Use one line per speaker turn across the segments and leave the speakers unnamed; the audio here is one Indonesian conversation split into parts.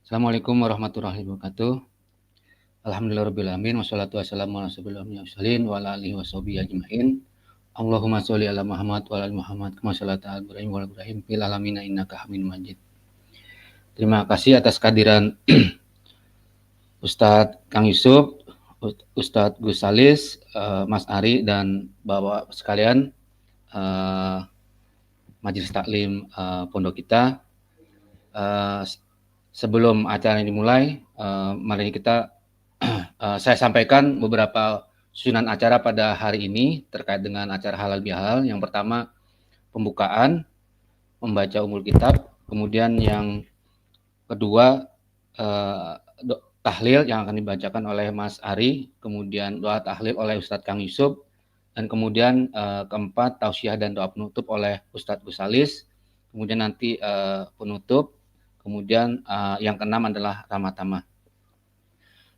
Assalamualaikum warahmatullahi wabarakatuh. Alhamdulillahirrahmanirrahim. Wassalatu wassalamu ala asyrofil wa ala alihi washabihi ajmain. Allahumma sholli ala Muhammad wa ala ali Muhammad kama shallaita ala Ibrahim wa ala Ibrahim fil alamin innaka Hamidum Majid. Terima kasih atas kehadiran Ustadz Kang Yusuf, Ustadz Gus Salis, Mas Ari dan Bapak sekalian Majelis Taklim pondok kita. Sebelum acara ini dimulai, mari kita saya sampaikan beberapa susunan acara pada hari ini terkait dengan acara halal bihalal. Yang pertama, pembukaan, membaca umul kitab. Kemudian yang kedua, tahlil yang akan dibacakan oleh Mas Ari. Kemudian doa tahlil oleh Ustadz Kang Yusuf. Dan kemudian keempat, tausiah dan doa penutup oleh Ustadz Gus Salis. Kemudian nanti penutup. Kemudian yang keenam adalah ramah-tamah.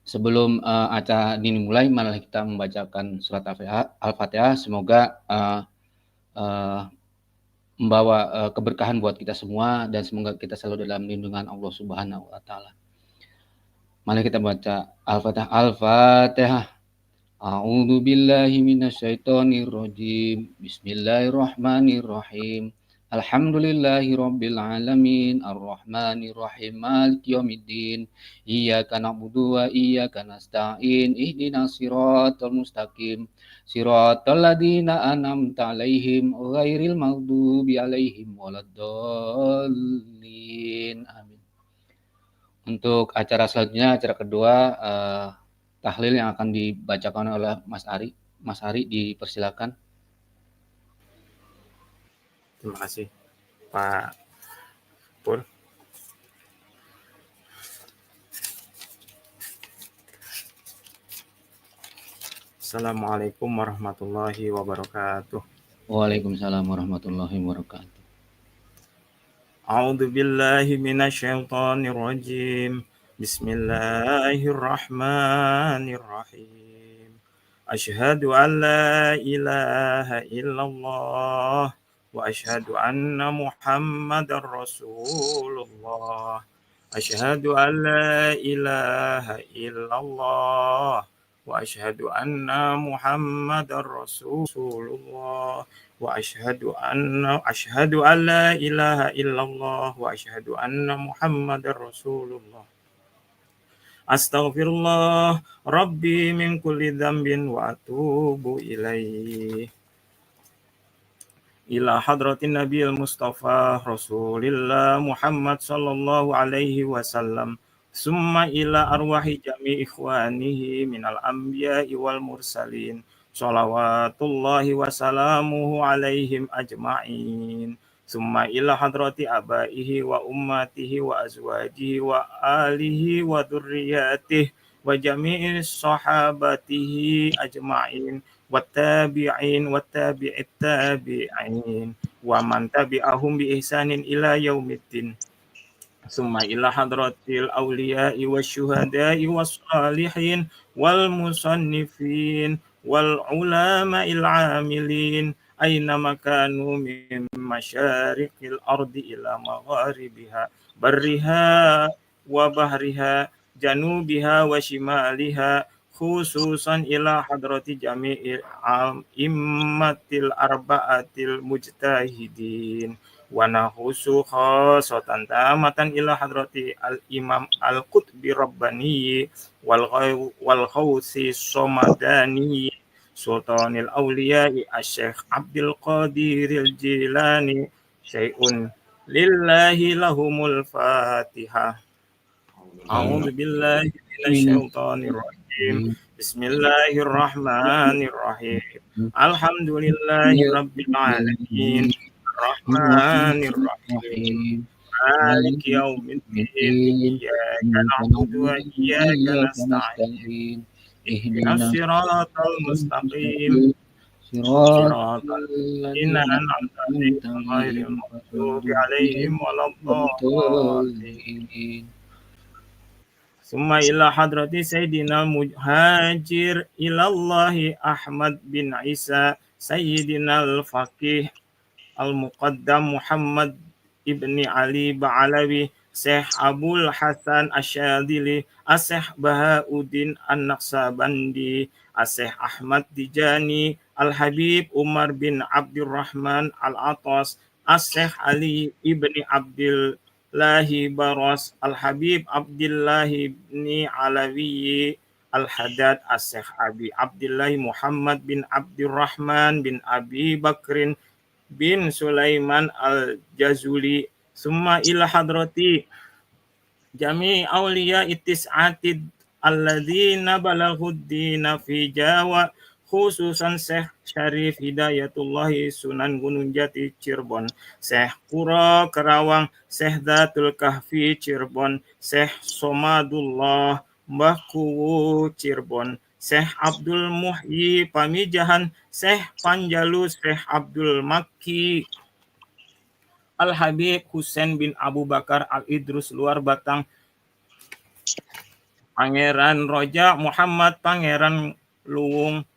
Sebelum acara ini dimulai, mari kita membacakan surat Al-Fatihah. Semoga membawa keberkahan buat kita semua dan semoga kita selalu dalam lindungan Allah Subhanahu wa taala. Mari kita baca Al-Fatihah. Al-Fatihah. A'udzu billahi minasyaitonir rajim. Bismillahirrahmanirrahim. Alhamdulillahi rabbil alamin arrahmanir rahim maliki yaumiddin iyyaka na'budu wa iyyaka nasta'in ihdinas siratal mustaqim siratal ladzina an'amta 'alaihim ghairil maghdubi 'alaihim waladdallin. Amin. Untuk acara selanjutnya, acara kedua, tahlil yang akan dibacakan oleh Mas Ari. Mas Ari, dipersilakan.
Terima kasih, Pak Pur. Assalamualaikum warahmatullahi wabarakatuh.
Waalaikumsalam warahmatullahi wabarakatuh.
A'udzu billahi minasyaitonir rajim. Bismillahirrahmanirrahim. Asyhadu an la ilaha illallah wa asyhadu anna Muhammadar Rasulullah. Asyhadu an la ilaha illallah wa asyhadu anna Muhammadar Rasulullah. Wa asyhadu an la ilaha illallah wa asyhadu anna Muhammadar Rasulullah. Astaghfirullah Rabbi min kulli dzambin wa atubu ilaih. Ila hadratin Nabiyil Mustafa Rasulillah Muhammad sallallahu alaihi wasallam. Summa ila arwahi jami ikhwanihi minal anbiya'i wal mursalin. Shalawatullahi wa salamuhu alaihim ajma'in. Summa ila hadrati abaihi wa ummatihi wa azwajihi wa alihi wa dhurriyyatihi wa jami'i sahabatihi ajma'in wattabi'in wattabi'it tabi'in wa man tabi'ahum bi ihsanin ila yaumiddin. Summa ila hadratil awliya'i wasyuhada'i wassalihin wal musannifin wal ulama'il 'amilin aina makanu min masyariqil ardi ila magharibiha barriha wa bahriha janubiha wa shimaliha khususan ila hadrati jami'il immatil arba'atil mujtahidin wa nahusu khasatan tamatan ila hadrati al-imam al-qutbi rabbani wal khawsi somadani sultanil awliya'i asy-syekh Abdul Qadiril Jilani syai'un lillahi lahumul fatihah. A'udzu billahi minasyaitonir rajim. Bismillahirrahmanirrahim. Alhamdulillahi rabbil alamin. Arrahmanir rahim. Maliki yaumiddin. Iyyaka na'budu wa iyyaka nasta'in. Ihdinas siratal mustaqim. Siratal ladzina an'amta 'alaihim ghairil maghdubi 'alaihim waladdallin. Summa ila hadrati Sayyidina Muhajir ilallahi Ahmad bin Isa Sayyidina al-Faqih al-Muqaddam Muhammad ibni Ali Ba'alawi Syekh Abul Hasan Asyadili, Syekh Bahauddin An-Naqsabandi, Syekh Ahmad Tijani, Al-Habib Umar bin Abdurrahman Al-Atas, Syekh Ali ibni Abdillahi Baras, Al-Habib Abdillahi ibni Alawi Al-Haddad, Syekh Abi Abdillahi Muhammad bin Abdurrahman bin Abi Bakrin bin Sulaiman Al-Jazuli, summa ila hadrati jami awliya itis'atid alladzina balaghuddina fi Jawa, khususan Syekh Syarif Hidayatullahi Sunan Gunung Jati Cirebon, Syekh Kuro Kerawang, Syekh Datul Kahfi Cirebon, Syekh Somadullah Mbah Kuwu Cirebon, Syekh Abdul Muhyi Pamijahan, Syekh Panjalu, Syekh Abdul Makki, Al-Habib Husain bin Abu Bakar Al-Idrus Luar Batang, Pangeran Roja Muhammad Pangeran Luwung,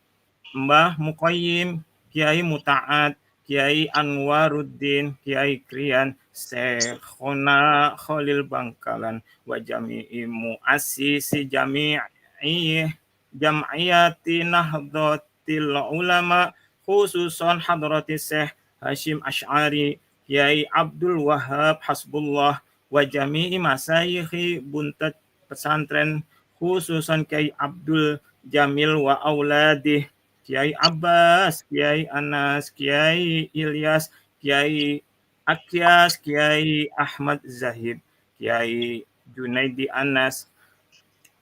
Mbah Muqayyim, Kiai Muta'at, Kiai Anwaruddin, Kiai Krian, Syekhona Khalil Bangkalan, wa jami'i mu'assisi jami'i jam'iyati Nahdlatul Ulama, khususan hadrati Syekh Hashim Asy'ari, Kiai Abdul Wahab Hasbullah, wa jami'i masayikhi buntat pesantren, khususan Kiai Abdul Jamil wa auladih, Kiai Abbas, Kiai Anas, Kiai Ilyas, Kiai Akyas, Kiai Ahmad Zahid, Kiai Junaidi Anas,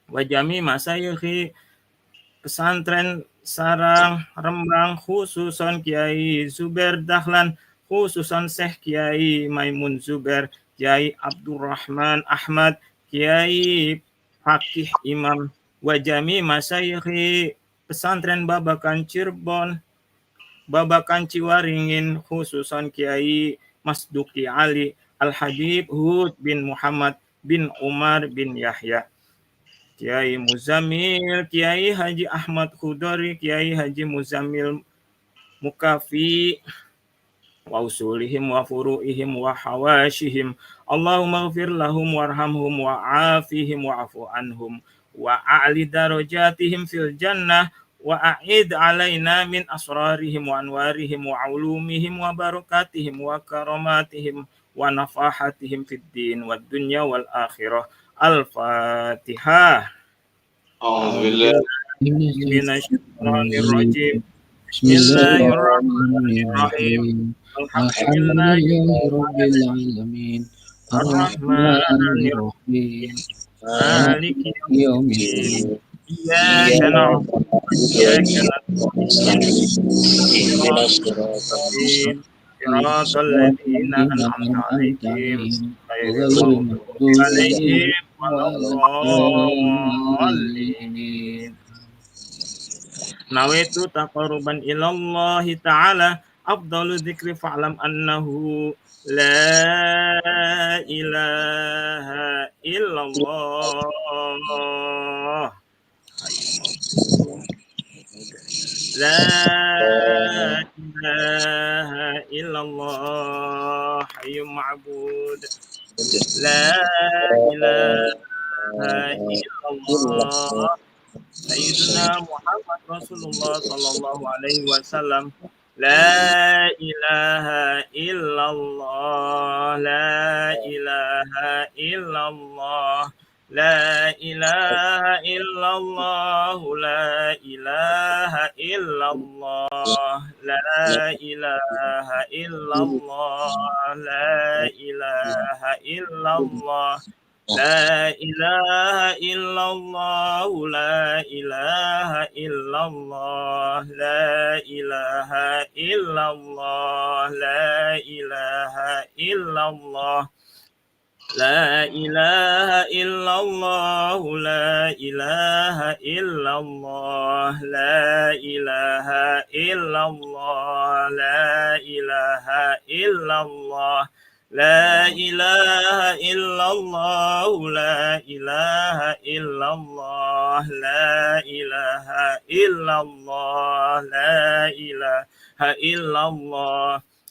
wa jami masayikhi pesantren Sarang Rembang, khususan Kiai Zubair Dahlan, khususan Syekh Kiai Maimun Zubair, Kiai Abdurrahman Ahmad, Kiai Fakih Imam, wa jami masayikhi pesantren Babakan Cirebon, Babakan Ciwaringin, khususan Kiai Masduki Ali, Al-Habib Hud bin Muhammad bin Umar bin Yahya, Kiai Muzamil, Kiai Haji Ahmad Khudori, Kiai Haji Muzamil Mukafi, wa usulihim wa furu'ihim wa hawashihim. Allahumma ghfir lahum warhamhum wa afihim wa afu anhum wa a'li darajatihim fil jannah wa a'id alaina min asrarihim wa anwarihim wa ulumihim wa barakatihim wa karamatihim wa nafahatihim fid din wad dunya wal akhirah. Al-Fatihah.
Alhamdulillah.
Minasyaitonirrajim. Bismillahirrahmanirrahim.
Alhamdulillahirabbil alamin. Ar-Rahmanir-Rahim.
Maliki
Yaumiddin.
Iyyaka na'budu wa iyyaka nasta'in. Shiratal ladzina an'amta 'alaihim ghairil maghdubi 'alaihim waladdallin. Nawaitu taqarruban ilallahi ta'ala, afdalu dzikri fa'lam annahu la ilaha illallah. La ilaha illallah hayyum ma'bud. La ilaha illallah Sayyidina Muhammad Rasulullah sallallahu alaihi wasallam. La ilaha illallah, la ilaha illallah, la ilaha illallah, la ilaha illallah, la ilaha illallah, la ilaha illallah. La ilaha illallah, la ilaha illallah, la ilaha illallah, la ilaha illallah, la ilaha illallah, la ilaha illallah, la ilaha illallah, la ilaha illallah. La ilaha illallah, la ilaha illallah, la ilaha illallah, la ilaha illallah,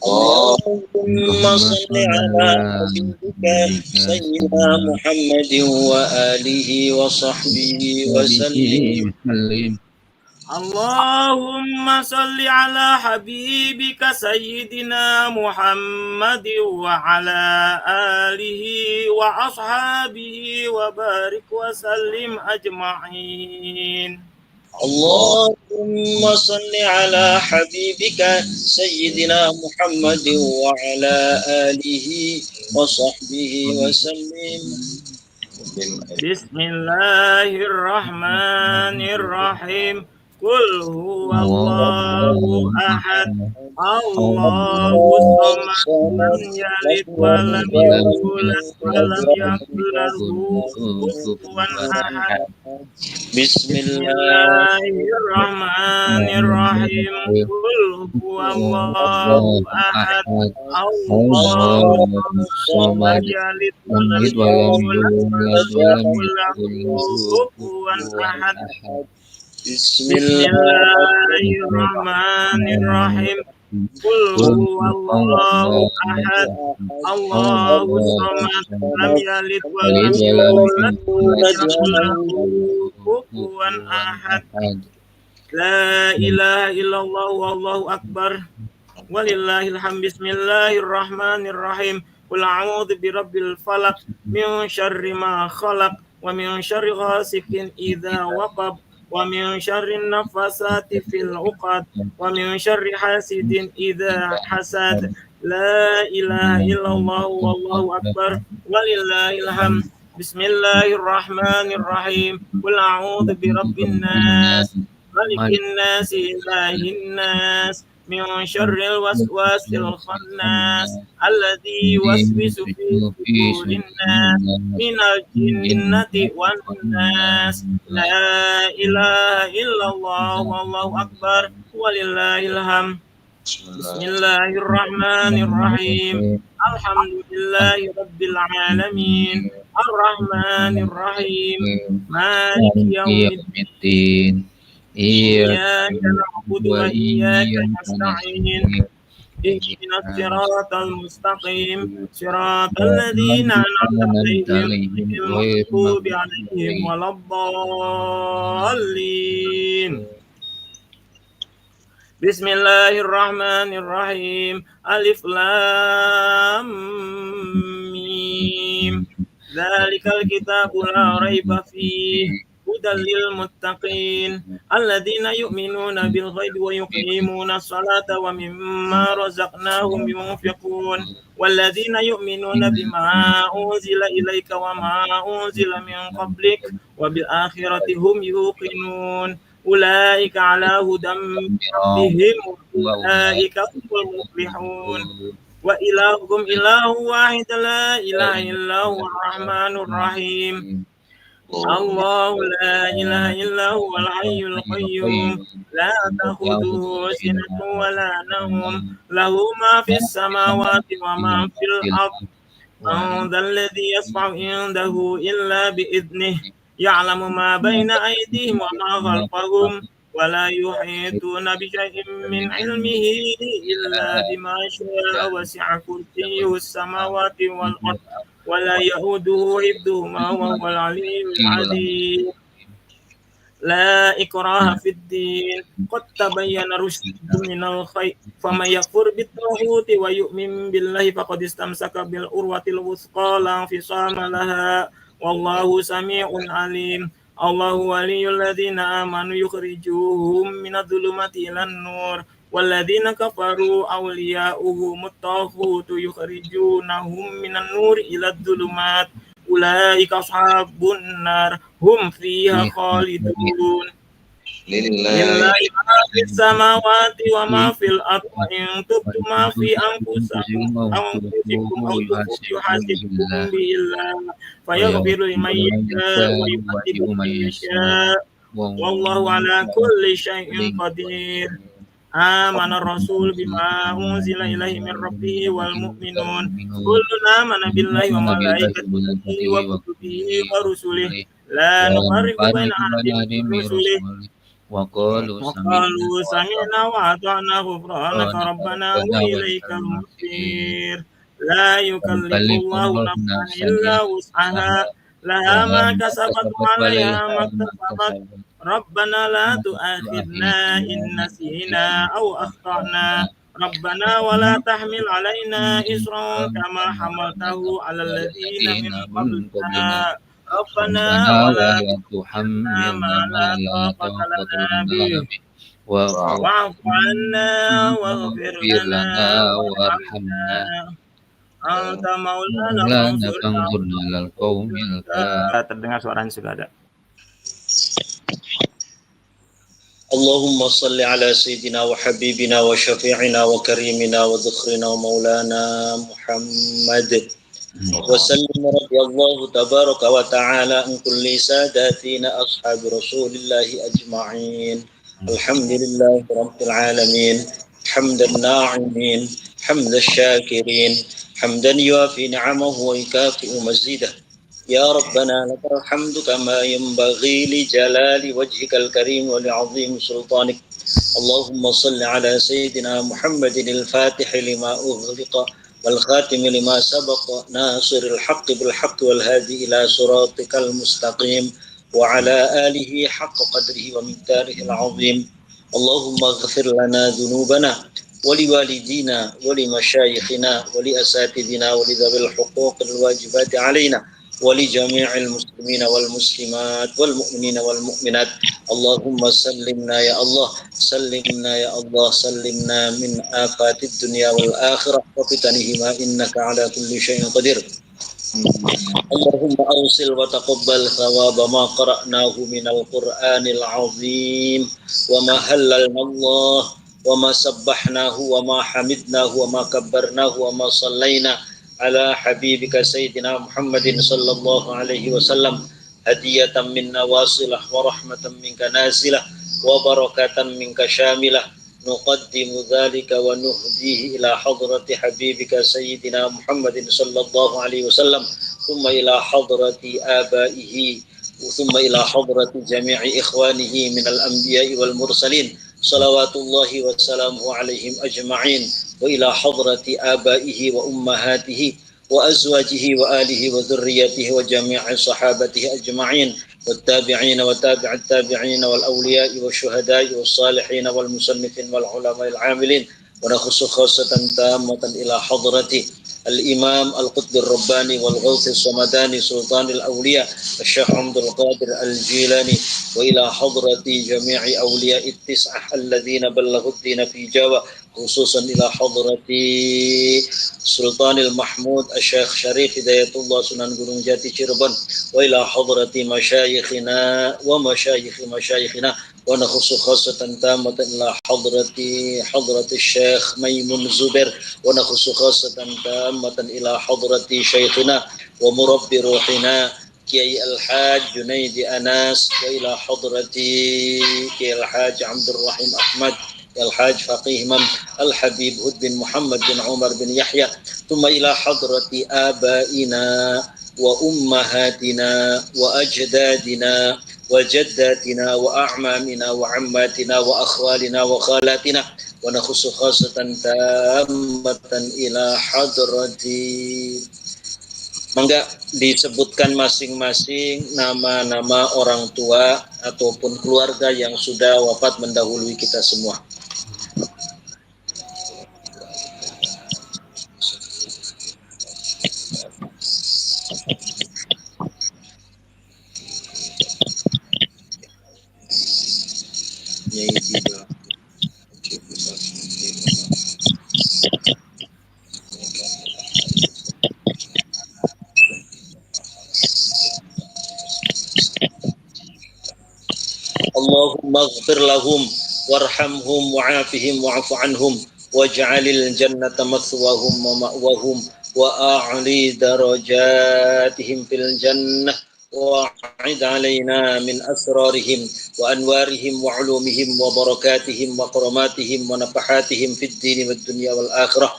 اللهم صل على حبيبك سيدنا محمد وآله وصحبه وسلم.
اللهم صل على حبيبك سيدنا محمد وعلى آله وأصحابه وبارك وسلم أجمعين.
اللهم صل على حبيبك سيدنا محمد وعلى آله وصحبه وسلم.
بسم الله الرحمن الرحيم. قل هو الله أحد الله الصمد لم يلد ولم يولد ولم يكن له كفوا أحد.
بسم
الله الرحمن الرحيم. قل هو الله أحد الله الصمد لم يلد ولم يولد ولم يكن له كفوا أحد. بسم الله الرحمن الرحيم. قل هو الله أحد الله الصمد لم يلد ولم يولد ولم يكن له كفوا أحد. لا إله إلا الله والله أكبر ولله الحمد. بسم الله الرحمن الرحيم. قل أعوذ برب الفلق من شر ما خلق ومن شر غاسق إذا وقب ومن شر النفاسات في العقد ومن شر حاسد إذا حسد. لا إله إلا الله والله أكبر ولله الحمد. بسم الله الرحمن الرحيم. قل أعوذ برب الناس ملك الناس إله الناس من شر الوسواس الخناس الذي يوسوس في صدور الناس من الجنة والناس. لا إله إلا الله والله أكبر ولله الحمد. بسم الله الرحمن الرحيم. الحمد لله رب العالمين الرحمن الرحيم مالك يوم الدين إياك نعبد وإياك نستعين اهدنا الصراط المستقيم صراط الذين أنعمت عليهم غير المغضوب عليهم ولا الضالين. بسم الله الرحمن الرحيم. ألف لام ميم ذلك الكتاب لا ريب فيه هدى للمتقين الذين يؤمنون بالغيب ويقيمون الصلاة ومما رزقناهم ينفقون والذين يؤمنون بما أنزل إليك وما أنزل من قبلك وبالآخرة هم يوقنون أولئك على هدى من ربهم وأولئك هم المفلحون. وإلهكم إله واحد لا إله إلا هو الرحمن الرحيم. الله لا إله إلا هو الحي القيوم لا تأخذه سنة ولا نوم له ما في السماوات وما في الأرض. من ذا الذي يشفع عنده إلا بإذنه يعلم ما بين أيديهم وما خلفهم ولا يحيطون بشيء من علمه إلا بما شاء وسع كرسيه السماوات والأرض ولا يؤوده حفظهما وهو العلي العظيم. لا إكراه في الدين قد تبين الرشد من الغي فمن يكفر بالطاغوت ويؤمن بالله فقد استمسك بالعروة الوثقى لا انفصام لها والله سميع عليم. الله ولي الذين آمنوا يخرجوهم من الظلمات إلى النور والذين كفروا أولياؤهم الطاغوت يخرجونهم من النور إلى الظلمات أولئك أصحاب النار هم فيها خالدون. لله ما في السماوات وما في الأرض وإن تبتم ما في أنفسكم أو تخفوه يحاسبكم به الله فيغفر لمن يشاء ويعذب من يشاء والله على كل شيء قدير. آمن الرسول بما أنزل إليه من ربه والمؤمنون كلنا آمن بالله وملائكته وكتبه ورسله لا نفرق بين أحد من رسله
وقالوا
وقالوا سمعنا وأطعنا غفرانك
سمعنا
ربنا
ربنا
وإليك
وإليك المصير.
المصير لا يكلف
يكلف
الله
الله
نفسا
نفسا
إلا
إلا
وسعها
وسعها
لها
لها
ما
ما
كسبت
كسبت
وعليها ما
وعليها ما
اكتسبت
اكتسبت
ربنا لا
ولا
تؤاخذنا
تؤاخذنا
إن
إن
نسينا
نسينا
أو
أو
أخطأنا
أخطأنا
ربنا ولا
ربنا
تحمل علينا إصرا كما
كما
حملته
حملته
على
على
الذين
الذين
من
من
قبلنا
قبلنا
ربنا
ربنا
ولا
ولا
تحملنا ما
تحملنا
لا
ما لا
طاقة
طاقة
لنا
لنا
به
به واعف
واعف عنا
عنا
واغفر
واغفر
لنا
لنا
وارحمنا
وارحمنا
أنت مولانا
مولانا
فانصرنا
فانظرنا على القوم الكافرين.
terdengar suaranya sudah ada.
اللهم صل على سيدنا وحبيبنا وشفيعنا وكريمنا وذخرنا ومولانا محمد وسلم رضي الله تبارك وتعالى عن كل ساداتنا أصحاب رسول الله أجمعين. الحمد لله رب العالمين حمد الناعمين حمد الشاكرين حمدا يوافي نعمه ويكافئ مزيده. يا ربنا لك الحمد كما ينبغي لجلال وجهك الكريم ولعظيم سلطانك. اللهم صل على سيدنا محمد الفاتح لما أغلق والخاتم لما سبق ناصر الحق بالحق والهادي إلى صراطك المستقيم وعلى آله حق قدره ومقداره العظيم. اللهم اغفر لنا ذنوبنا ولوالدينا ولمشايخنا ولأساتذنا ولذوي الحقوق الواجبات علينا ولجميع المسلمين والمسلمات والمؤمنين والمؤمنات. اللهم سلمنا يا الله سلمنا يا الله سلمنا من آفات الدنيا والآخرة وفتنهما إنك على كل شيء قدير. اللهم أوصل وتقبل ثواب ما قرأناه من القرآن العظيم وما هللنا الله وما سبحناه وما حمدناه وما كبرناه وما صلينا على حبيبك سيدنا محمد صلى الله عليه وسلم هدية منا واصلة ورحمة منك نازلة وبركة منك شاملة نقدم ذلك ونهديه إلى حضرة حبيبك سيدنا محمد صلى الله عليه وسلم ثم إلى حضرة آبائه ثم إلى حضرة جميع إخوانه من الأنبياء والمرسلين صلوات الله وسلامه عليهم أجمعين وإلى حضرة آبائه وأمهاته وأزواجه وآله وذريته وجميع صحابته أجمعين والتابعين وتابع التابعين والأولياء والشهداء والصالحين والمصنفين والعلماء العاملين. ونخص خاصة تامة إلى حضرة الإمام القطب الرباني والغوث الصمداني سلطان الأولياء الشيخ عبد القادر الجيلاني وإلى حضرة جميع أولياء التسعة الذين بلغوا الدين في جاوة خصوصا إلى حضرة سلطان المحمود الشيخ شريف هداية الله سنن gunung jati Cirebon وإلى حضرة مشايخنا ومشايخ مشايخنا ونخص خاصة تامة إلى حضرة الشيخ ميمون زبير ونخص خاصة تامة إلى حضرة شيخنا ومربي روحنا كي الحاج جنيد أناس وإلى حضرة كي الحاج عبد الرحيم أحمد الحاج فقيه من الحبيب هد بن محمد بن عمر بن يحيى ثم إلى حضرة آبائنا وأمهاتنا وأجدادنا وجداتنا وأعمامنا وعماتنا وأخوالنا وخالاتنا ونخص خاصة تامة إلى حضرة. Mangga disebutkan masing-masing nama-nama orang tua ataupun keluarga yang sudah wafat mendahului kita semua. Allahumma ighfir lahum warhamhum wa'afihim wa'fu anhum waj'alil jannata mathwahum wa ma'wahum wa a'li darajatihim fil jannah wa'id alaina min asrarihim wa anwarihim wa ulumihim wa barakatihim wa karamatihim wa nafahatihim fid dini wad dunya wal akhirah.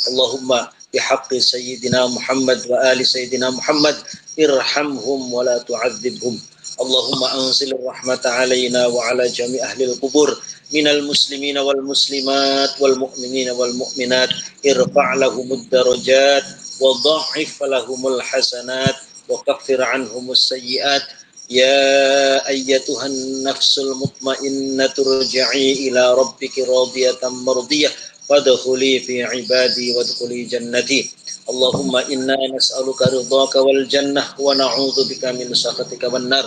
Allahumma bihaqqi sayyidina Muhammad wa ali sayyidina Muhammad irhamhum wa la tu'adzibhum Allahumma anzil rahmata alaina wa ala jami ahli al-qubur minal muslimina wal muslimat wal mu'minina wal mu'minat irfa' lahumud darajat wa dha'if lahumul hasanat wa kaffir anhumus sayyiat. Ya ayyatuhan nafsul mutmainnatu rji'i ila rabbiki radiyatan mardiyah fadkhuli fi ibadi wadkhuli jannati. Allahumma inna nas'aluka ridhaka wal jannah wa na'udzu bika min sakhatika wan nar.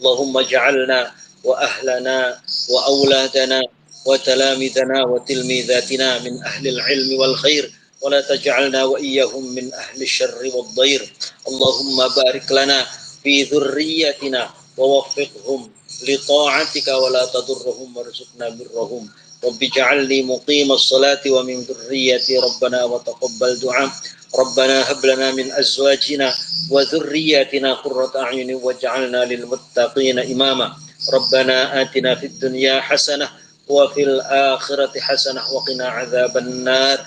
Allahumma ja'alna wa ahlana wa auladana wa talamidana wa tilmidatina min ahli al-ilmi wal khair wa la taj'alna wa iyyahum min ahli asy-syarri wad dhair. Allahumma barik lana fi dhurriyyatina wa waffiqhum li ta'atika wa la tadurruhum warzuqna birrahum. Rabbi ja'alni muqimas salati wa min dhurriyyati rabbana wa taqabbal du'a. Rabbana hab lana min azwajina wa dhurriyyatina qurrata a'yunin waj'alna lil muttaqina imama. Rabbana atina fid dunya hasanah wa fil akhirati hasanah wa qina adzaban nar.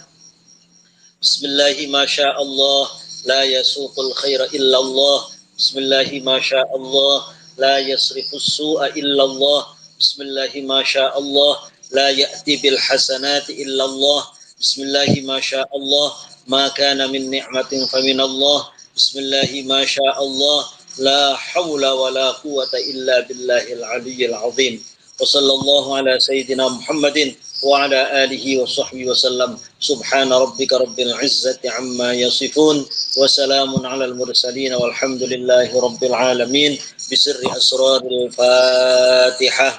Bismillahi ma syaa Allah la yasuqul khaira illa Allah. Bismillahi ma syaa Allah la yasrifus su'a illa Allah. Bismillahi ma syaa Allah la ya'ti bil hasanati illa Allah. Bismillahi ma syaa Allah ma kana min ni'matin famin Allah. Bismillahi ma syaa Allah la hawla wa la quwwata illa billahil aliyyil azim. Wa sallallahu ala sayyidina Muhammadin wa ala alihi wa sahbihi wa sallam. Subhana rabbika rabbil izzati amma yasifun wa salamun ala al mursalin walhamdulillahi rabbil alamin. Bisirri asraril Fatihah.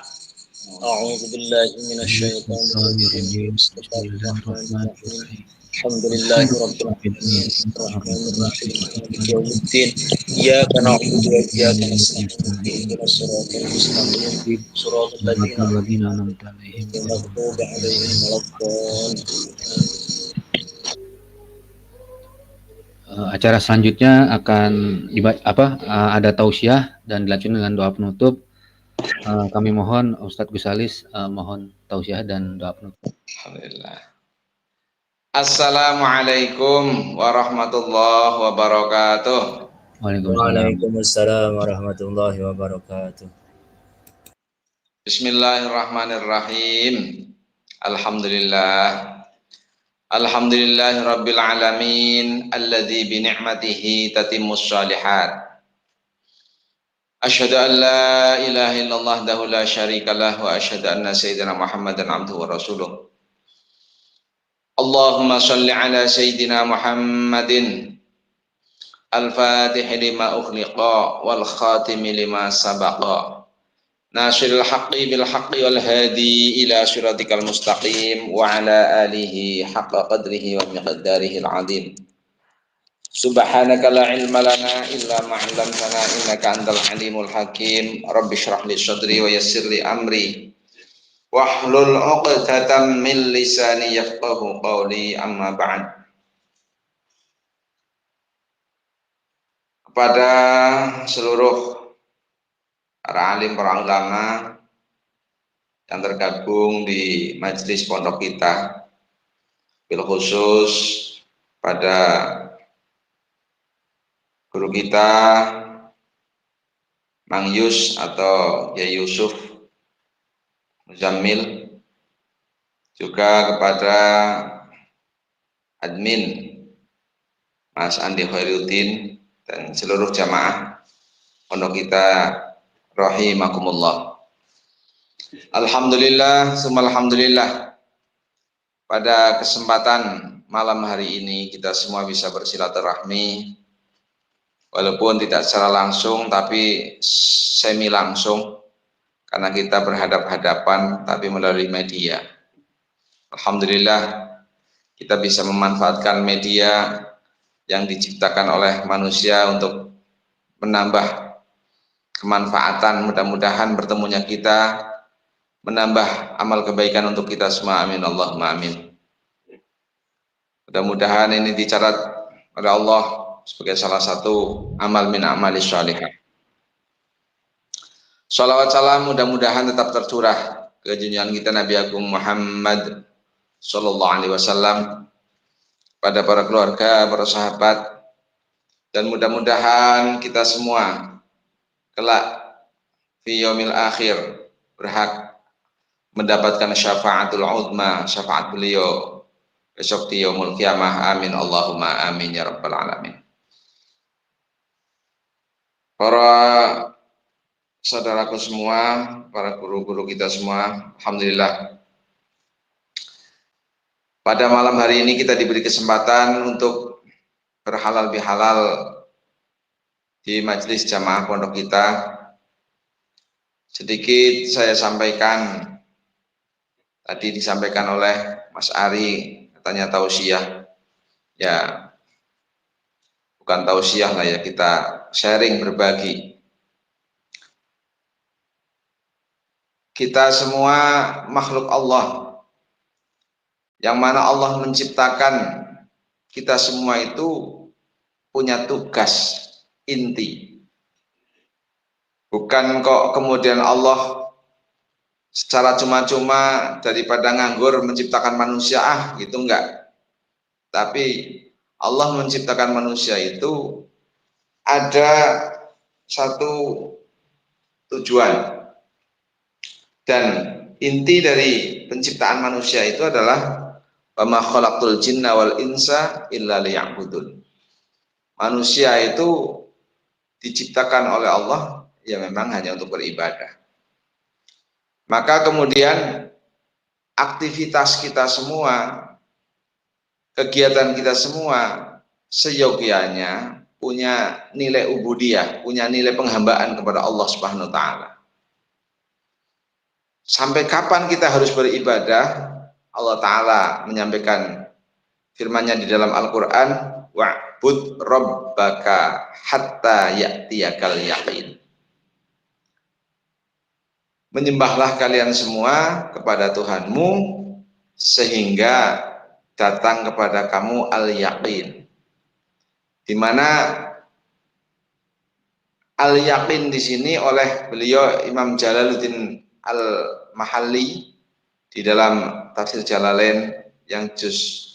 A'udzu billahi minasy syaithanir rajim. Bismillahirrahmanirrahim. Alhamdulillahi rabbil alamin. Arrahmanir rahim. Maliki yaumiddin. Iyyaka na'budu wa iyyaka nasta'in. Ihdinas siratal mustaqim. Siratal ladzina an'amta 'alaihim ghairil maghdubi 'alaihim waladdallin.
Acara selanjutnya akan ada tausiah dan dilanjutkan dengan doa penutup. Kami mohon Ustadz Gusalis mohon tausiah dan doa penutup.
Alhamdulillah. Assalamualaikum warahmatullahi wabarakatuh.
Waalaikumsalam warahmatullahi wabarakatuh.
Bismillahirrahmanirrahim. Alhamdulillah. Alhamdulillahi rabbil alamin alladzi bi ni'matihi tatimmus shalihat. Asyhadu an la ilaha illallah wahdahu la syarikalah wa asyhadu anna sayyidina Muhammadan abduhu wa rasuluh. Allahumma shalli ala sayyidina Muhammadin al-fatih lima ukhliqa wal khatimi lima sabaqa nasiril haqqi bil haqqi wal hadi ila siratikal mustaqim wa ala alihi haqqa qadrihi wa miqdarihi al-azim. Subhanaka la ilma lana illa ma 'allamtana innaka antal alimul hakim. Rabbi shrah li sadri wa yassir li amri wahlul 'uqdatam min lisani yafqahu qawli, amma ba'd. Kepada seluruh para alim, para ulama yang tergabung di majelis pondok kita, bil khusus pada guru kita Mang Yus atau Yai Yusuf Muzammil, juga kepada admin Mas Andi Khairuddin dan seluruh jamaah pondok kita rahimakumullah. Alhamdulillah, alhamdulillah, pada kesempatan malam hari ini kita semua bisa bersilaturahmi, walaupun tidak secara langsung tapi semi langsung, karena kita berhadap-hadapan tapi melalui media. Alhamdulillah kita bisa memanfaatkan media yang diciptakan oleh manusia untuk menambah kemanfaatan. Mudah-mudahan bertemunya kita menambah amal kebaikan untuk kita semua. Amin Allahumma amin. Mudah-mudahan ini dicatat oleh Allah sebagai salah satu amal min amali sholihah. Salawat salam mudah-mudahan tetap tercurah ke junjungan kita Nabi Agung Muhammad Sallallahu Alaihi Wasallam, pada para keluarga, para sahabat, dan mudah-mudahan kita semua kelak fi yaumil akhir, berhak mendapatkan syafaatul uzma, syafaat beliau besok di yaumul kiamah. Amin Allahumma amin ya rabbal alamin. Para saudaraku semua, para guru-guru kita semua, alhamdulillah pada malam hari ini kita diberi kesempatan untuk berhalal bihalal di majelis jamaah pondok kita. Sedikit saya sampaikan, tadi disampaikan oleh Mas Ari, katanya tausiah. Ya, bukan tausiah lah ya, kita sharing, berbagi. Kita semua makhluk Allah, yang mana Allah menciptakan kita semua itu punya tugas inti. Bukan kok kemudian Allah secara cuma-cuma daripada nganggur menciptakan manusia, gitu enggak. Tapi Allah menciptakan manusia itu ada satu tujuan. Dan inti dari penciptaan manusia itu adalah wa ma khalaqtul jinna wal insa illa liya'budun. Manusia itu diciptakan oleh Allah ya memang hanya untuk beribadah. Maka kemudian aktivitas kita semua, kegiatan kita semua seyogianya punya nilai ubudiyah, punya nilai penghambaan kepada Allah Subhanahu wa taala. Sampai kapan kita harus beribadah? Allah Ta'ala menyampaikan firman-Nya di dalam Al-Quran, wa'bud rabbaka hatta ya'tiyakal yaqin. Menyembahlah kalian semua kepada Tuhanmu sehingga datang kepada kamu al-yaqin. Di mana al-yaqin di sini oleh beliau Imam Jalaluddin Al-Mahalli di dalam Tafsir Jalalain yang juz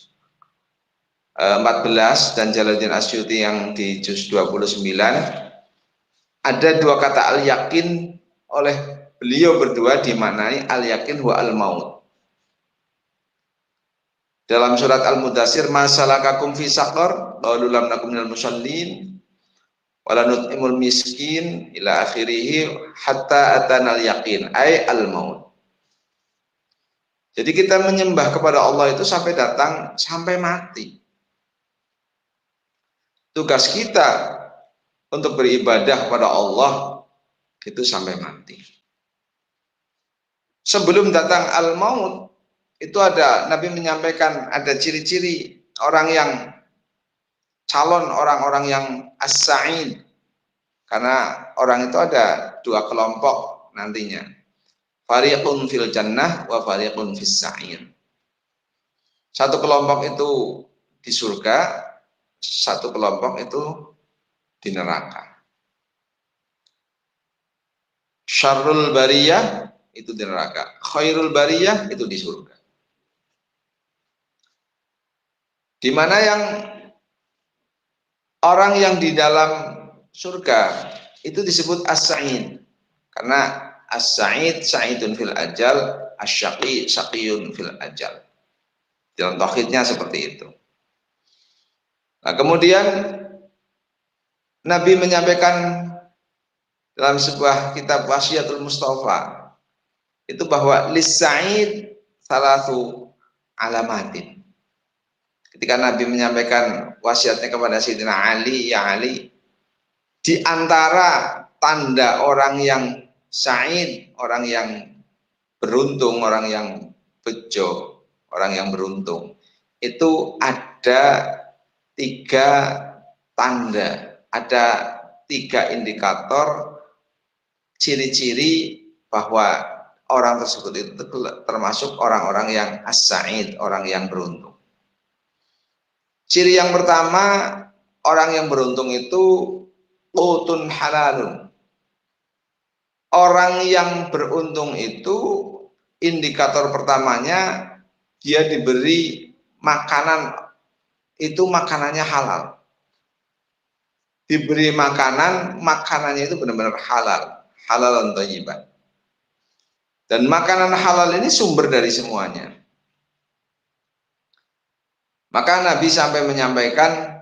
14 dan Jalaluddin Asyuti yang di juz 29, ada dua kata al-yakin oleh beliau berdua dimaknai al-yakin wa al-maut. Dalam surat Al-Mudaththir, masalakakum fi saqar qalu lam nakum minal musallin wala nut'imul miskin ila akhirih hatta atana al-yaqin ay al-maut. Jadi kita menyembah kepada Allah itu sampai datang, sampai mati. Tugas kita untuk beribadah kepada Allah itu sampai mati. Sebelum datang al-maut, itu ada Nabi menyampaikan ada ciri-ciri orang yang calon, orang-orang yang as-sa'id. Karena orang itu ada dua kelompok nantinya. Fariqun fil jannah wa fariqun fis sa'ir. Satu kelompok itu di surga, satu kelompok itu di neraka. Syarrul bariyah itu di neraka, khairul bariyah itu di surga. Di mana yang orang yang di dalam surga itu disebut as-sa'id. Karena as-sa'id sa'idun fil ajal, as-syaqi syaqiyun fil ajal. Dalam tauhidnya seperti itu. Nah, kemudian Nabi menyampaikan dalam sebuah kitab Wasiyatul Mustafa itu bahwa lis-sa'id salatu alamatin. Ketika Nabi menyampaikan wasiatnya kepada Sayyidina Ali, ya Ali, di antara tanda orang yang sa'id, orang yang beruntung, orang yang bejo, orang yang beruntung, itu ada 3 tanda, ada 3 indikator ciri-ciri bahwa orang tersebut itu termasuk orang-orang yang as-sa'id, orang yang beruntung. Ciri yang pertama, orang yang beruntung itu qutun halalun. Orang yang beruntung itu indikator pertamanya dia diberi makanan, itu makanannya halal. Diberi makanan, makanannya itu benar-benar halal. halalan thayyiban. Dan makanan halal ini sumber dari semuanya. Maka Nabi sampai menyampaikan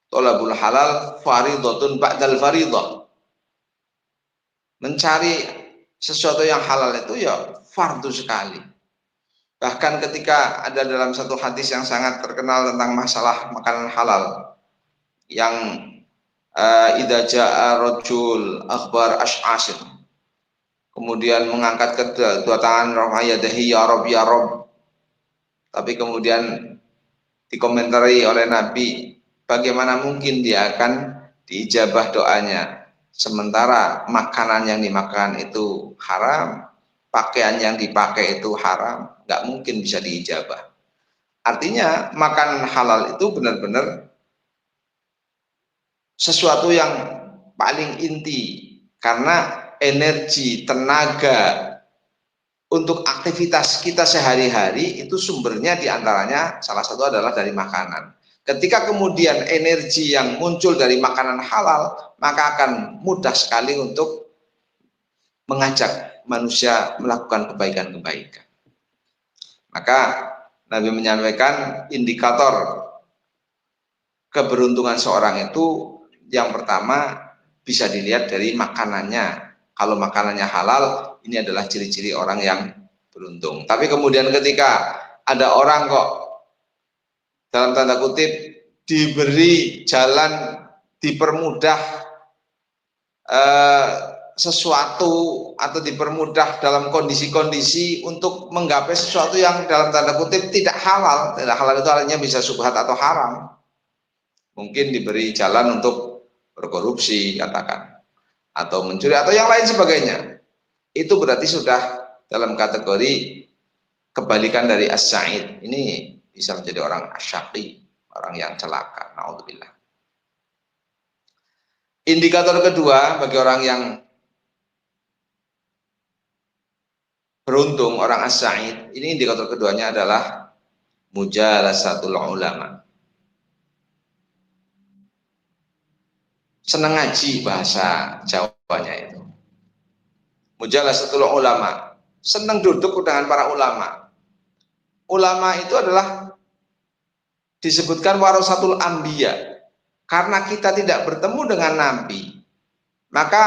thalabul halal faridatun ba'dal faridah. Mencari sesuatu yang halal itu ya fardu sekali. Bahkan ketika ada dalam satu hadis yang sangat terkenal tentang masalah makanan halal yang idza jaa rajul akhbar ash'asir, kemudian mengangkat kedua tangan rafa'iyadahi ya Rabb ya Rabb, tapi kemudian dikomentari oleh Nabi, bagaimana mungkin dia akan diijabah doanya sementara makanan yang dimakan itu haram, pakaian yang dipakai itu haram, nggak mungkin bisa diijabah. Artinya makanan halal itu benar-benar sesuatu yang paling inti, karena energi, tenaga untuk aktivitas kita sehari-hari itu sumbernya diantaranya salah satu adalah dari makanan. Ketika kemudian energi yang muncul dari makanan halal, maka akan mudah sekali untuk mengajak manusia melakukan kebaikan-kebaikan. Maka Nabi menyampaikan indikator keberuntungan seorang itu yang pertama bisa dilihat dari makanannya. Kalau makanannya halal, ini adalah ciri-ciri orang yang beruntung. Tapi kemudian ketika ada orang kok dalam tanda kutip diberi jalan, dipermudah sesuatu atau dipermudah dalam kondisi-kondisi untuk menggapai sesuatu yang dalam tanda kutip tidak halal. Tidak halal itu artinya bisa subhat atau haram. Mungkin diberi jalan untuk berkorupsi katakan, atau mencuri atau yang lain sebagainya. Itu berarti sudah dalam kategori kebalikan dari as-sa'id. Ini bisa menjadi orang asyaqi, orang yang celaka. Na'udzubillah. Indikator kedua bagi orang yang beruntung, orang as-sa'id, ini indikator keduanya adalah mujalasatul ulama. Senang ngaji bahasa Jawanya itu. Mujalasatul ulama, senang duduk dengan para ulama. Ulama itu adalah disebutkan warasatul anbiya. Karena kita tidak bertemu dengan Nabi, maka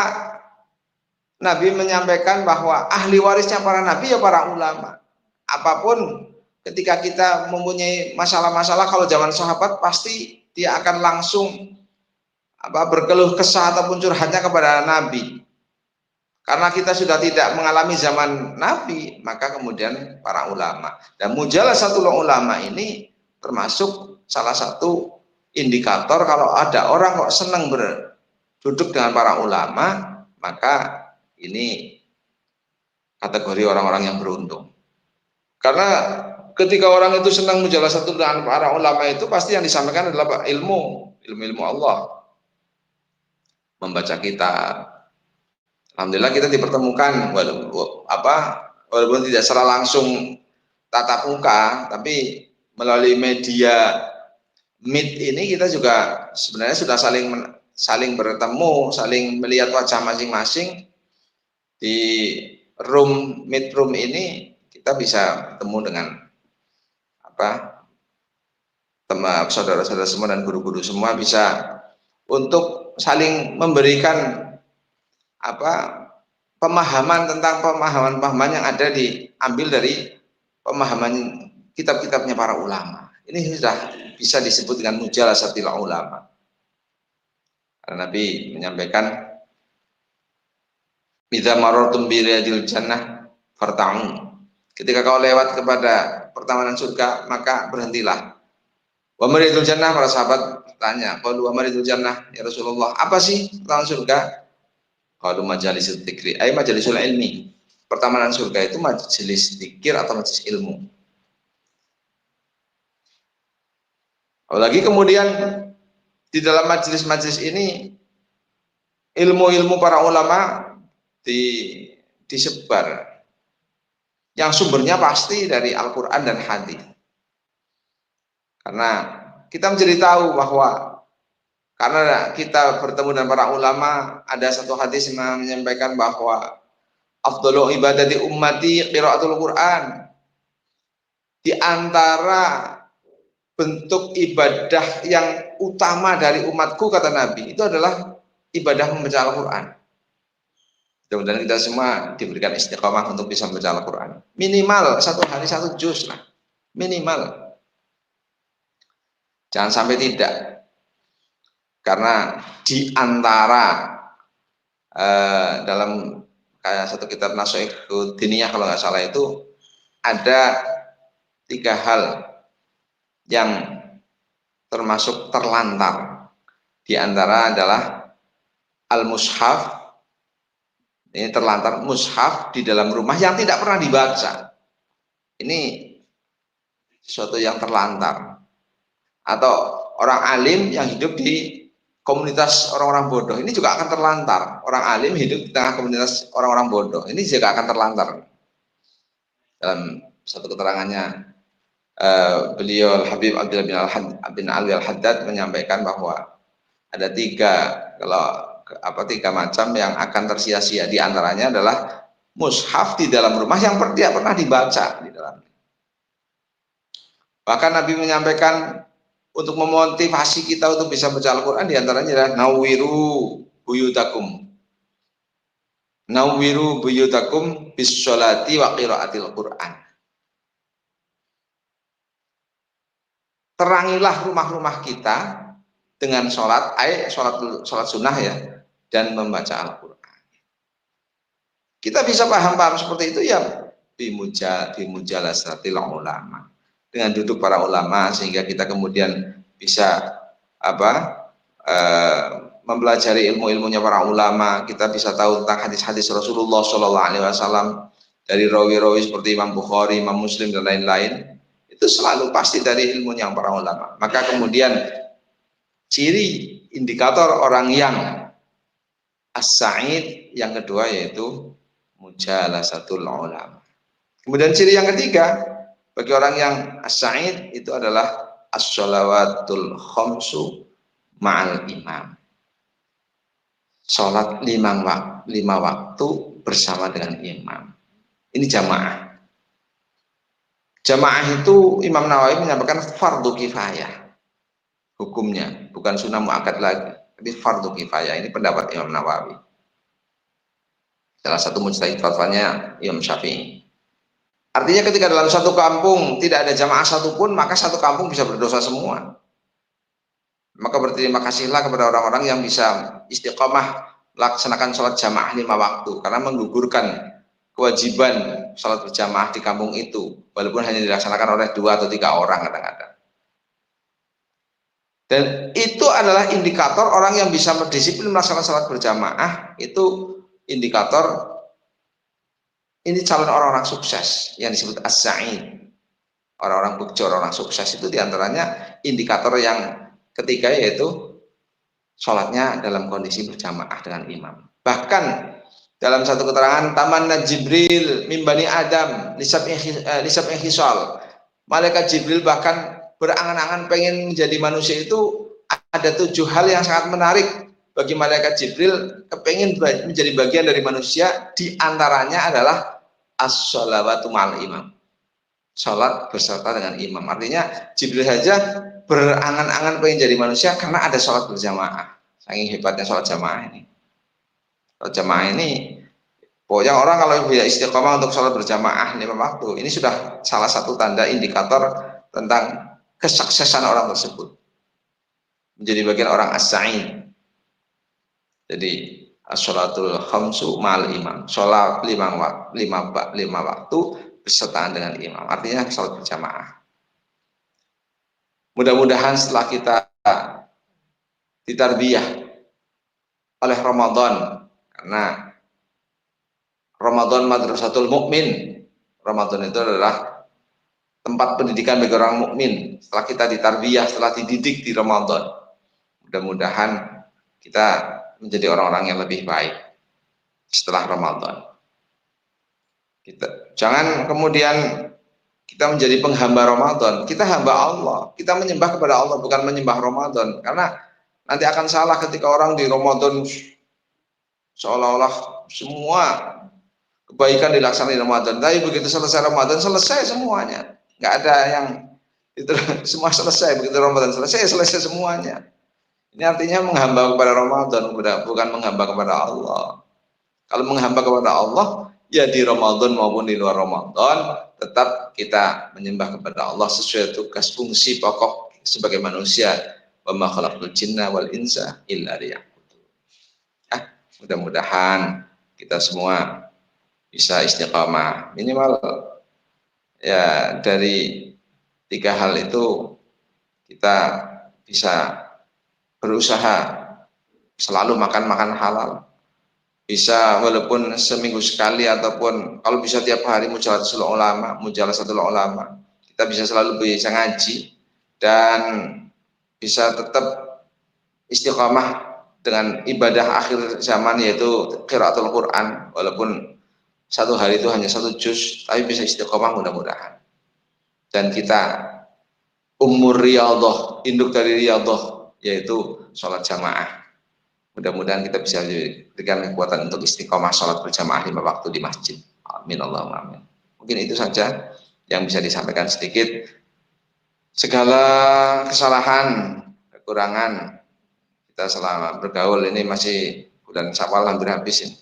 Nabi menyampaikan bahwa ahli warisnya para Nabi ya para ulama. Apapun ketika kita mempunyai masalah-masalah, kalau zaman sahabat pasti dia akan langsung berkeluh kesah ataupun curhatnya kepada Nabi. Karena kita sudah tidak mengalami zaman Nabi, maka kemudian para ulama. Dan mujalasatul ulama ini termasuk salah satu indikator kalau ada orang kok senang berduduk dengan para ulama, maka ini kategori orang-orang yang beruntung. Karena ketika orang itu senang mujalasatul dengan para ulama itu pasti yang disampaikan adalah ilmu Allah. Membaca kitab. Alhamdulillah kita dipertemukan walaupun tidak secara langsung tatap muka, tapi melalui media Meet ini kita juga sebenarnya sudah saling bertemu, saling melihat wajah masing-masing. Di Meet room ini kita bisa bertemu dengan teman saudara-saudara semua dan guru-guru semua, bisa untuk saling memberikan pemahaman tentang pemahaman yang ada diambil dari pemahaman kitab-kitabnya para ulama. Ini sudah bisa disebut dengan mujalasatil ulama. Karena Nabi menyampaikan, idza marartum bi riyadil jannah farta'u. Ketika kau lewat kepada pertamanan surga, maka berhentilah. Wa maridul jannah, para sahabat bertanya, qalu wa maridul jannah ya Rasulullah, apa sih pertamanan surga? Qalu majalisul dzikri, ay majalisul ilmi. Pertamanan surga itu majelis zikir atau majelis ilmu. Apalagi kemudian di dalam majelis-majelis ini ilmu-ilmu para ulama disebar, yang sumbernya pasti dari Al-Quran dan hadis. Karena kita menjadi tahu bahwa Karena kita bertemu dengan para ulama, ada satu hadis yang menyampaikan bahwa afdhalu ibadati ummati qiraatul Quran. Di antara bentuk ibadah yang utama dari umatku, kata Nabi, itu adalah ibadah membaca Al-Quran. Mudah-mudahan kita semua diberikan istiqomah untuk bisa membaca Al-Quran. Minimal satu hari satu juz lah, minimal. Jangan sampai tidak. Karena di antara dalam kayak satu kitab Nashaikhud Diniyah kalau nggak salah itu ada 3 hal yang termasuk terlantar. Di antara adalah al-mushaf, ini terlantar mushaf di dalam rumah yang tidak pernah dibaca. Ini sesuatu yang terlantar. Atau orang alim yang hidup di komunitas orang-orang bodoh, ini juga akan terlantar. Orang alim hidup di tengah komunitas orang-orang bodoh, ini juga akan terlantar. Dalam satu keterangannya, beliau Habib Abdullah bin Alwi Al-Haddad menyampaikan bahwa ada 3 macam yang akan tersia-sia. Di antaranya adalah mushaf di dalam rumah yang tidak pernah dibaca di dalamnya. Bahkan Nabi menyampaikan untuk memotivasi kita untuk bisa baca Al-Quran, di antaranya adalah nawwiru buyutakum. Nawwiru buyutakum bis sholati wa qiraatil Quran. Terangilah rumah-rumah kita dengan sholat, sholat sunnah ya, dan membaca Al-Quran. Kita bisa paham seperti itu ya bimujalasatil ulama, dengan duduk para ulama, sehingga kita kemudian bisa mempelajari ilmu-ilmunya para ulama. Kita bisa tahu tentang hadis-hadis Rasulullah SAW dari rawi-rawi seperti Imam Bukhari, Imam Muslim dan lain-lain. Itu selalu pasti dari ilmunya para ulama. Maka kemudian ciri indikator orang yang as-sa'id yang kedua yaitu mujalasatul ulama. Kemudian ciri yang ketiga bagi orang yang as-sa'id itu adalah as-shalawatul khamsu ma'al imam. Salat 5 waktu bersama dengan imam. Ini jamaah. Jamaah itu Imam Nawawi menyampaikan fardu kifayah. Hukumnya bukan sunnah muakkad lagi, tapi fardu kifayah. Ini pendapat Imam Nawawi. Salah satu mujtahid fatwanya Imam Syafi'i. Artinya ketika dalam satu kampung tidak ada jamaah satupun, maka satu kampung bisa berdosa semua. Maka berterima kasihlah kepada orang-orang yang bisa istiqomah melaksanakan sholat jamaah 5 waktu, karena menggugurkan kewajiban sholat berjamaah di kampung itu, walaupun hanya dilaksanakan oleh 2 atau 3 orang kadang-kadang. Dan itu adalah indikator orang yang bisa berdisiplin melaksanakan sholat berjamaah. Itu indikator ini calon orang-orang sukses yang disebut as-sa'id. Orang-orang bukjor, orang sukses itu diantaranya indikator yang ketiga yaitu sholatnya dalam kondisi berjamaah dengan imam. Bahkan dalam satu keterangan, tamanna Jibril min bani Adam lisab'i khisal. Malaikat Jibril bahkan berangan-angan pengen menjadi manusia itu ada 7 hal yang sangat menarik bagi malaikat Jibril, kepengen menjadi bagian dari manusia. Di antaranya adalah as-sholawatu ma'al imam. Sholat beserta dengan imam. Artinya Jibril saja berangan-angan pengen jadi manusia karena ada sholat berjamaah. Saking hebatnya sholat jamaah ini. Sholat jamaah ini, pokoknya orang kalau bisa istiqomah untuk sholat berjamaah 5 waktu, ini sudah salah satu tanda indikator tentang kesuksesan orang tersebut. Menjadi bagian orang as-sa'id. Jadi as-sholatul khamsu ma'al imam. Sholat 5 waktu bersertaan dengan imam. Artinya sholat berjamaah. Mudah-mudahan setelah kita ditarbiyah oleh Ramadan, karena Ramadan madrasatul mukmin. Ramadan itu adalah tempat pendidikan bagi orang mukmin. Setelah kita ditarbiyah, setelah dididik di Ramadan, mudah-mudahan kita menjadi orang-orang yang lebih baik setelah Ramadan. Jangan kemudian kita menjadi penghamba Ramadan. Kita hamba Allah. Kita menyembah kepada Allah, bukan menyembah Ramadan. Karena Nanti akan salah ketika orang di Ramadan seolah-olah semua kebaikan dilaksanakan di Ramadan. Tapi begitu selesai Ramadan, selesai semuanya. Nggak ada yang itu, semua selesai. Begitu Ramadan selesai semuanya. Ini artinya menghamba kepada Ramadan, bukan menghamba kepada Allah. Kalau menghamba kepada Allah, ya di Ramadan maupun di luar Ramadan, tetap kita menyembah kepada Allah sesuai tugas fungsi pokok sebagai manusia. Wa ma khalaqtul jinna wal insa illa liya'budun. Mudah-mudahan kita semua bisa istiqamah. Minimal ya dari 3 hal itu kita bisa berusaha selalu makan halal. Bisa walaupun seminggu sekali ataupun kalau bisa tiap hari mujalasatul ulama, kita bisa selalu bisa ngaji dan bisa tetap istiqamah dengan ibadah akhir zaman yaitu qiraatul Quran, walaupun satu hari itu hanya 1 juz, tapi bisa istiqamah mudah-mudahan. Dan kita riyadhah, induk dari riyadhah yaitu sholat jamaah. Mudah-mudahan kita bisa diberikan kekuatan untuk istiqomah sholat berjamaah 5 waktu di masjid. Amin Allahumma amin. Mungkin itu saja yang bisa disampaikan sedikit. Segala kesalahan, kekurangan kita selama bergaul ini masih bulan Syawal hampir habis ini.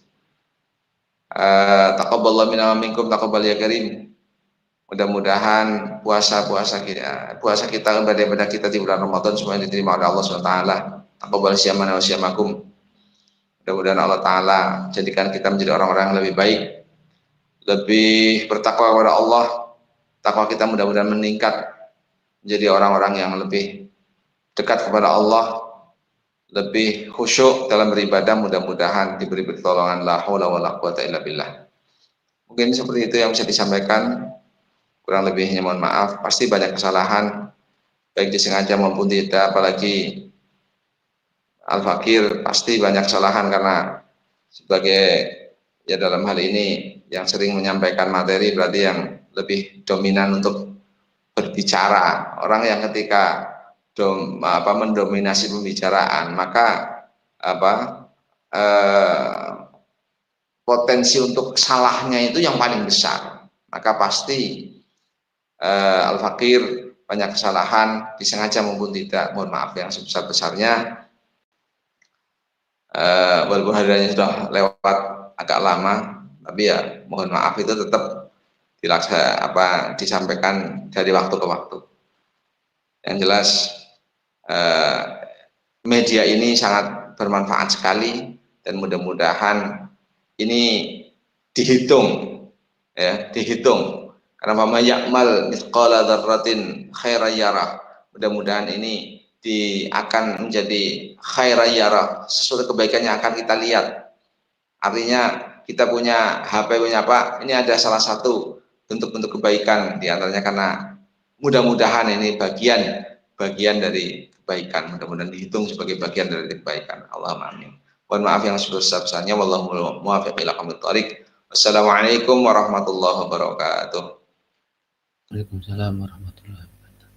Taqabbalallahu minna wa minkum taqabbal ya karim. Mudah-mudahan puasa kita, ibadah kita di bulan Ramadan semuanya diterima oleh Allah SWT. Taqabbal siyamana wa siyamakum. Mudah-mudahan Allah Ta'ala jadikan kita menjadi orang-orang yang lebih baik, lebih bertakwa kepada Allah. Takwa kita mudah-mudahan meningkat menjadi orang-orang yang lebih dekat kepada Allah, lebih khusyuk dalam beribadah. Mudah-mudahan diberi pertolongan, la haula wala quwata illa billah. Mungkin seperti itu yang bisa disampaikan. Kurang lebihnya mohon maaf. Pasti banyak kesalahan, baik disengaja maupun tidak, apalagi Al-Fakir pasti banyak kesalahan karena sebagai ya dalam hal ini yang sering menyampaikan materi berarti yang lebih dominan untuk berbicara. Orang yang ketika mendominasi pembicaraan, maka potensi untuk salahnya itu yang paling besar. Maka pasti Al-Fakir banyak kesalahan disengaja maupun tidak. Mohon maaf yang sebesar-besarnya. Walaupun harinya sudah lewat agak lama, tapi ya mohon maaf itu tetap disampaikan dari waktu ke waktu. Yang jelas media ini sangat bermanfaat sekali dan mudah-mudahan ini dihitung karena mama ya'mal mithqala dzarratin khairan yarah. Mudah-mudahan ini akan menjadi khairan yarah, sesuatu kebaikan yang akan kita lihat. Artinya kita punya HP, punya apa, ini ada salah satu bentuk-bentuk kebaikan diantaranya, karena mudah-mudahan ini bagian dari kebaikan, mudah-mudahan dihitung sebagai bagian dari kebaikan. Allahumma amin. Mohon maaf yang sebesar-besarnya. Wallahu muwaffiq ila aqwamit thoriq. Wassalamualaikum warahmatullahi wabarakatuh.
Waalaikumsalam warahmatullahi wabarakatuh.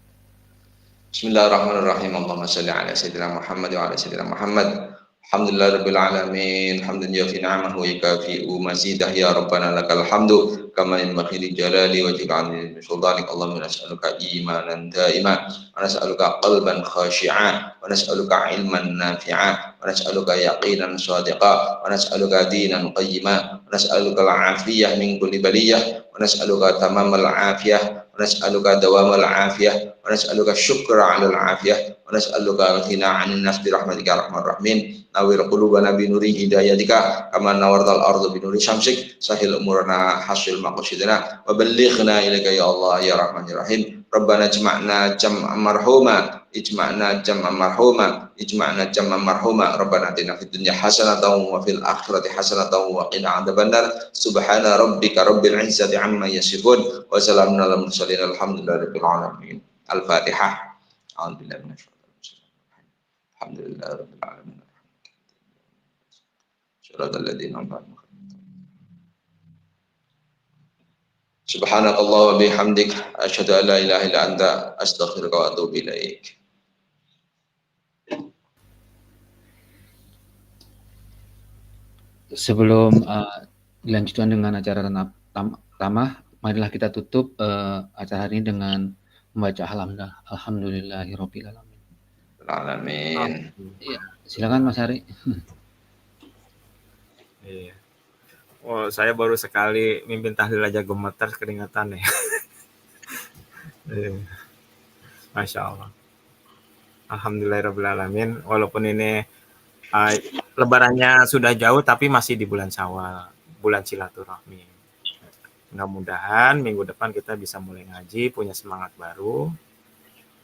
Bismillahirrahmanirrahim. Allahumma shalli ala sayyidina Muhammad wa ala sayyidina Muhammad. Alhamdulillahirabbil alamin. Hamdan yufi ni'amahu wa yukafi'u mazidah. Ya rabbana lakal hamdu kama yanbaghi li jalali wajhika min sultanik. Allahumma nas'aluka imanan daima wa nas'aluka qalban khashi'a wa nas'aluka ilman nafi'a wa nas'aluka yaqinan shadiqa wa nas'aluka dinan qayyima wa nas'aluka al-'afiyah min kulli baliyah wa nas'aluka tamamal 'afiyah wa nas'aluka dawamal 'afiyah wa nas'aluka syukra 'alal 'afiyah wa nas'aluka al-ghina 'anil nafs bi rahmatika ya arhamar rahimin. Nawir qulubana bi nuri hidayatika kama nawartal ardu bi nuri syamsik. Sahil umurana hasil maqsidina wa ballighna ilaika ya Allah ya Rahmanir Rahim. Rabbana ijma'na jam'an marhuma ijma'na jam'an marhuma ijma'na jam'an marhuma. Rabbana atina fid dunya hasanatan wa fil akhirati hasanatan wa qina adzabannar. Subhana rabbika rabbil izzati amma yasifun wa salamun alal mursalin alhamdulillahi rabbil alamin. Al-Fatihah. A'udzubillahi minasyaitonir rajim. Alhamdulillahi rabbil alamin. Subhanakallah wa bihamdik asyhadu an la ilaha illa anta astaghfiruka wa atubu ilaik.
Sebelum dilanjutkan dengan acara tamah, marilah kita tutup acara hari ini dengan membaca alhamdulillahirabbil alamin.
Alamin.
Iya, silakan Mas Ari.
Iya. Oh, saya baru sekali mimpin tahlil aja gemetar keringatan ya. Masya Allah. Alhamdulillahirrahmanirrahim. Walaupun ini lebarannya sudah jauh, tapi masih di bulan Syawal, bulan silaturahmi. Mudah-mudahan minggu depan kita bisa mulai ngaji, punya semangat baru,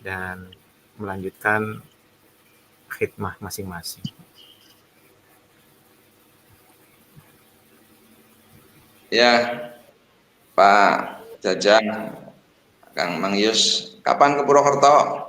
dan melanjutkan khidmah masing-masing.
Ya, Pak Jajang, Kang Mang Yus, kapan ke Purwokerto?